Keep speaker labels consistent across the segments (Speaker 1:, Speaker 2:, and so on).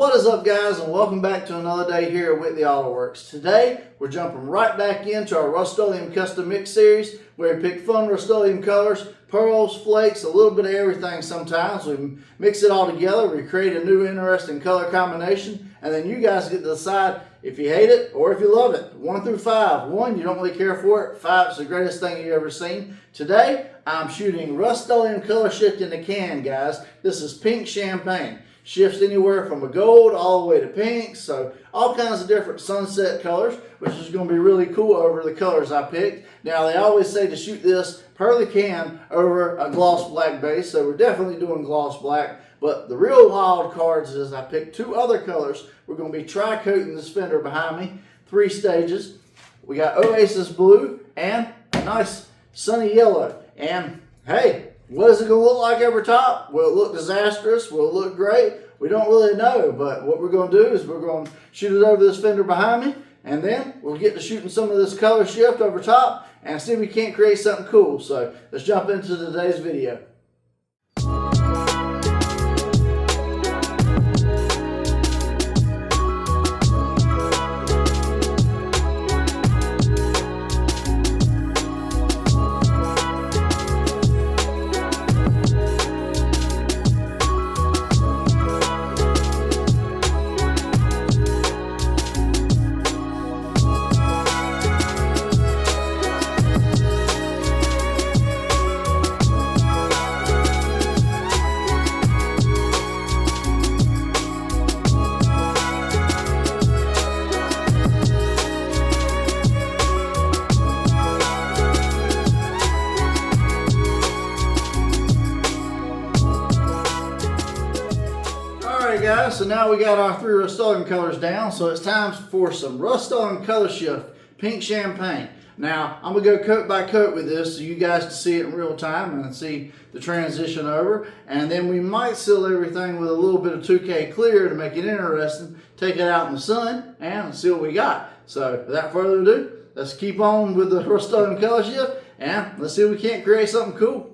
Speaker 1: What is up, guys, and welcome back to another day here at Whitley Auto Works. Today we're jumping right back into our Rustoleum Custom Mix series where we pick fun Rustoleum colors, pearls, flakes, a little bit of everything sometimes. We mix it all together, we create a new interesting color combination, and then you guys get to decide if you hate it or if you love it. 1 through 5. 1, you don't really care for it. 5 is the greatest thing you've ever seen. Today I'm shooting Rustoleum Colorshift in the can, guys. This is pink champagne. Shifts anywhere from a gold all the way to pink, so all kinds of different sunset colors, which is going to be really cool over the colors I picked. Now, they always say to shoot this per the can over a gloss black base, so we're definitely doing gloss black. But the real wild cards is I picked 2 other colors. We're going to be tri-coating this fender behind me, 3 stages. We got Oasis Blue and a nice sunny yellow. And hey, what is it going to look like over top? Will it look disastrous? Will it look great? We don't really know, but what we're going to do is we're going to shoot it over this fender behind me, and then we'll get to shooting some of this color shift over top and see if we can't create something cool. So let's jump into today's video. Guys, so now we got our 3 Rustoleum colors down, so it's time for some Rustoleum Colorshift Pink Champagne. Now, I'm going to go coat by coat with this so you guys can see it in real time and see the transition over. And then we might seal everything with a little bit of 2K clear to make it interesting. Take it out in the sun and see what we got. So, without further ado, let's keep on with the Rustoleum Colorshift and let's see if we can't create something cool.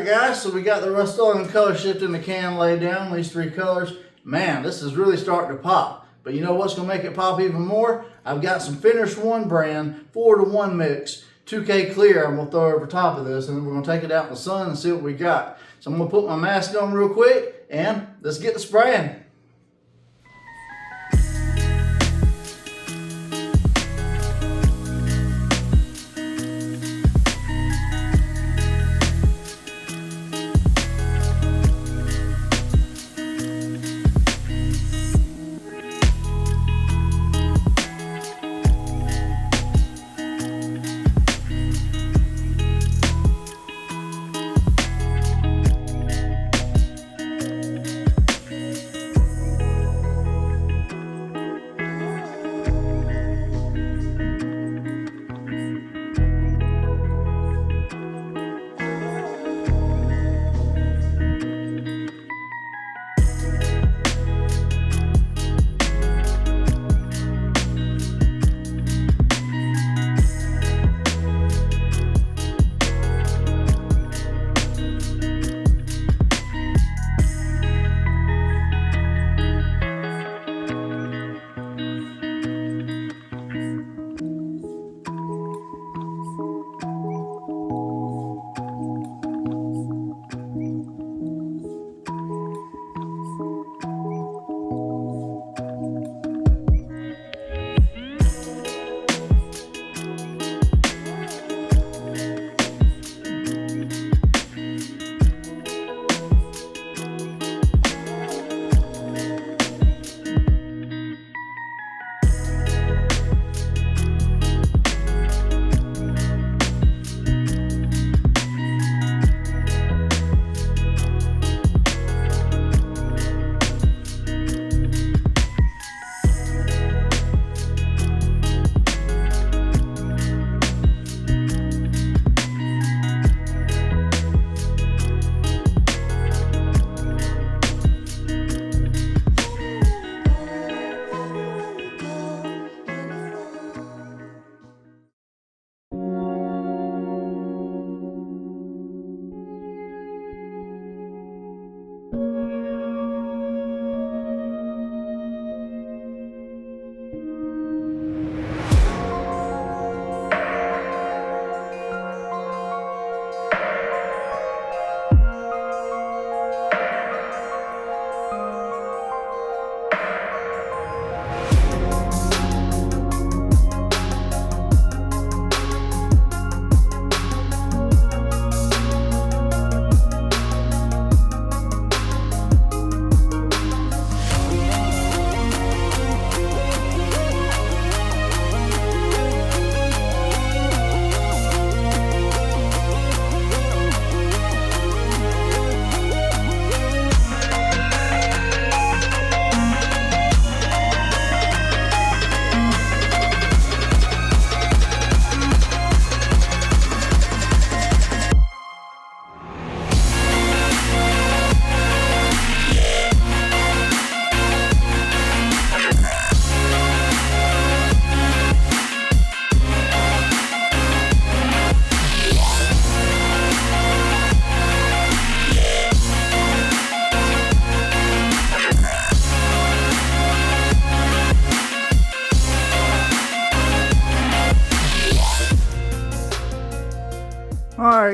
Speaker 1: Guys, so we got the Rustoleum Colorshift in the can laid down, these 3 colors. Man, this is really starting to pop. But you know what's going to make it pop even more? I've got some Finish One brand 4-to-1 mix, 2K clear I'm going to throw over top of this, and then we're going to take it out in the sun and see what we got. So I'm going to put my mask on real quick, and let's get to spraying.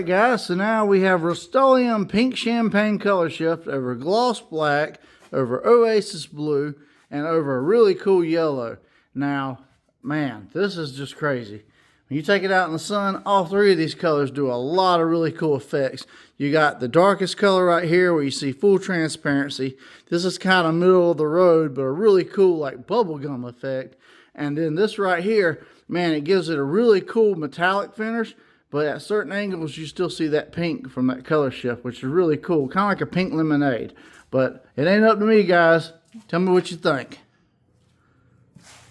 Speaker 1: Alright guys, so now we have Rustoleum Pink Champagne Colorshift over Gloss Black, over Oasis Blue, and over a really cool yellow. Now, man, this is just crazy. When you take it out in the sun, all three of these colors do a lot of really cool effects. You got the darkest color right here where you see full transparency. This is kind of middle of the road, but a really cool like bubblegum effect. And then this right here, man, it gives it a really cool metallic finish. But at certain angles, you still see that pink from that color shift, which is really cool. Kind of like a pink lemonade. But it ain't up to me, guys. Tell me what you think.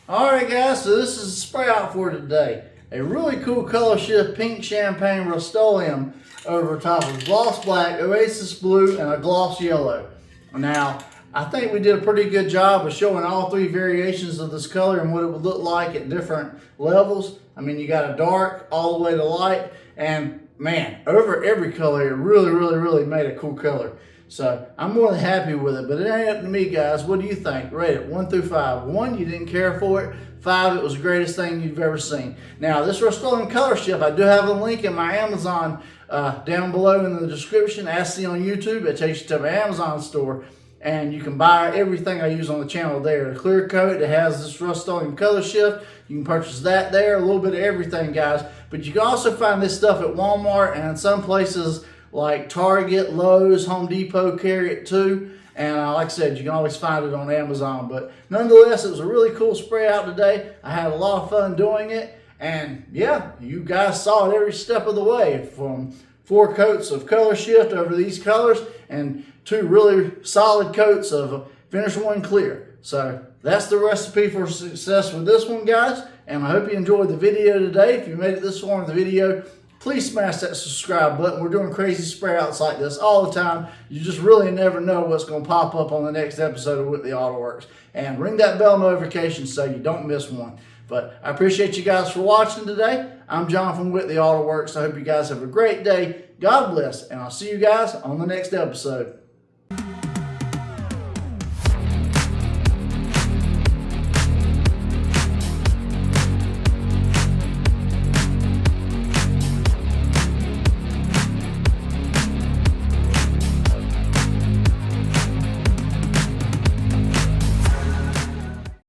Speaker 1: Alright, guys, so this is the spray out for today. A really cool color shift pink champagne Rustoleum over top of gloss black, Oasis blue, and a gloss yellow. Now, I think we did a pretty good job of showing all three variations of this color and what it would look like at different levels. I mean, you got a dark all the way to light, and man, over every color, it really made a cool color. So I'm more than happy with it, but it ain't up to me, guys. What do you think? Rate it 1 through 5. 1, you didn't care for it. 5, it was the greatest thing you've ever seen. Now, this Rustoleum Colorshift, I do have a link in my Amazon down below in the description. Ask me on YouTube. It takes you to my Amazon store, and you can buy everything I use on the channel there. The clear coat that has this Rustoleum Colorshift, you can purchase that there. A little bit of everything, guys. But you can also find this stuff at Walmart and some places like Target, Lowe's, Home Depot carry it too. And like I said, you can always find it on Amazon. But nonetheless, it was a really cool spray out today. I had a lot of fun doing it. And yeah, you guys saw it every step of the way, from 4 coats of color shift over these colors and 2 really solid coats of Finish One Clear. So that's the recipe for success with this one, guys. And I hope you enjoyed the video today. If you made it this far in the video, please smash that subscribe button. We're doing crazy spray outs like this all the time. You just really never know what's going to pop up on the next episode of Whitley Auto Works. And ring that bell notification so you don't miss one. But I appreciate you guys for watching today. I'm John from Whitley Auto Works. I hope you guys have a great day. God bless, and I'll see you guys on the next episode.